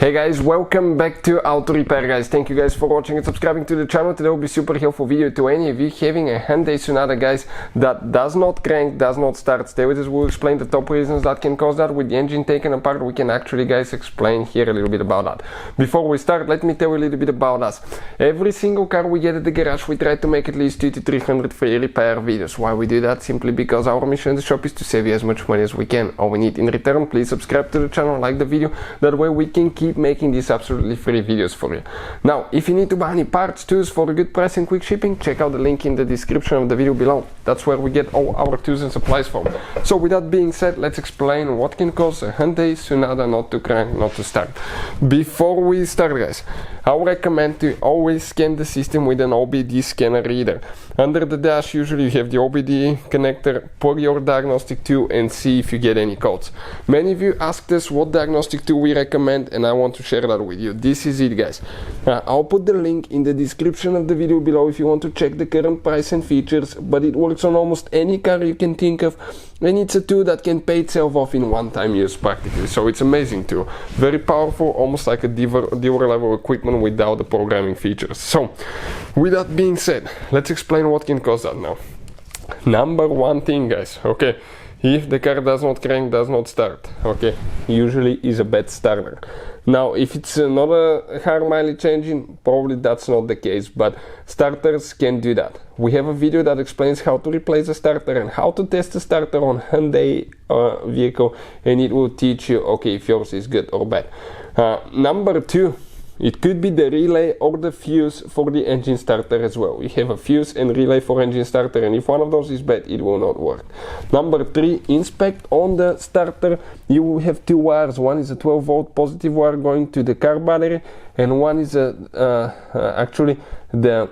Hey guys, welcome back to Auto Repair guys. Thank you guys for watching and subscribing to the channel. Today will be super helpful video to any of you having a Hyundai Sonata guys that does not crank, does not start. Stay with us, we'll explain the top reasons that can cause that. With the engine taken apart, we can actually guys explain here a little bit about that. Before we start, let me tell you a little bit about us. Every single car we get at the garage, we try to make at least 200 to 300 free repair videos. Why we do that? Simply because our mission in the shop is to save you as much money as we can. All we need in return, please subscribe to the channel, like the video, that way we can keep making these absolutely free videos for you. Now, if you need to buy any parts, tools for a good price and quick shipping, check out the link in the description of the video below. That's where we get all our tools and supplies from. So with that being said, let's explain what can cause a Hyundai Sonata not to crank, not to start. Before we start guys, I would recommend to always scan the system with an OBD scanner reader. Under the dash usually you have the OBD connector, pour your diagnostic tool and see if you get any codes. Many of you asked us what diagnostic tool we recommend, and I want to share that with you. This is it guys. I'll put the link in the description of the video below if you want to check the current price and features, but it works on almost any car you can think of, and it's a tool that can pay itself off in one-time use practically. So it's amazing tool, very powerful, almost like a dealer level equipment without the programming features. So with that being said, let's explain what can cause that now. Number one thing guys, okay, if the car does not crank, does not start, okay, usually is a bad starter. Now if it's not a high mileage engine, probably that's not the case, but starters can do that. We have a video that explains how to replace a starter and how to test a starter on Hyundai vehicle, and it will teach you, okay, if yours is good or bad. Number two, it could be the relay or the fuse for the engine starter as well. We have a fuse and relay for engine starter, and if one of those is bad, it will not work. Number three, inspect on the starter. You will have two wires. One is a 12 volt positive wire going to the car battery, and one is actually the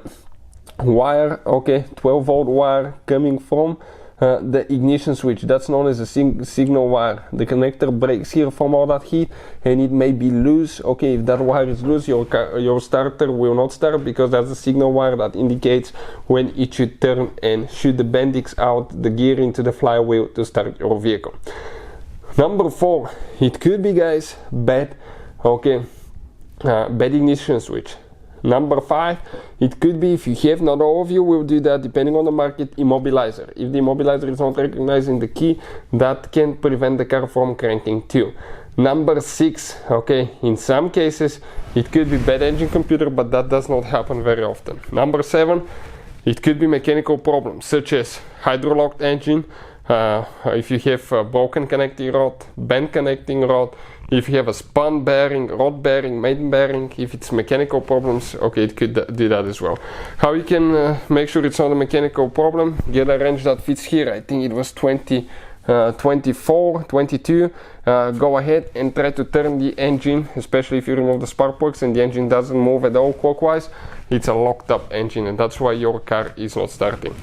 wire, okay, 12 volt wire coming from the ignition switch. That's known as a signal wire. The connector breaks here from all that heat and it may be loose. Okay, if that wire is loose, your starter will not start, because that's the signal wire that indicates when it should turn and shoot the bendix out, the gear into the flywheel to start your vehicle. Number four, it could be guys bad, okay, bad ignition switch. Number five, it could be, if you have, not all of you will do that, depending on the market, immobilizer. If the immobilizer is not recognizing the key, that can prevent the car from cranking too. Number six, okay, in some cases it could be bad engine computer, but that does not happen very often. Number seven, it could be mechanical problems such as hydrolocked engine, if you have a broken connecting rod, bent connecting rod, if you have a spun bearing, rod bearing, maiden bearing, if it's mechanical problems, okay, it could do that as well. How you can make sure it's not a mechanical problem? Get a wrench that fits here. I think it was 24, 22. Go ahead and try to turn the engine, especially if you remove the spark plugs and the engine doesn't move at all clockwise. It's a locked up engine, and that's why your car is not starting.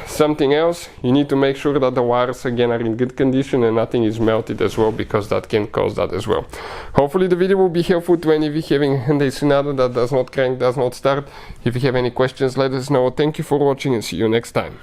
Something else, you need to make sure that the wires again are in good condition and nothing is melted as well, because that can cause that as well. Hopefully the video will be helpful to any of you having Hyundai Sonata that does not crank, does not start. If you have any questions, let us know. Thank you for watching and see you next time.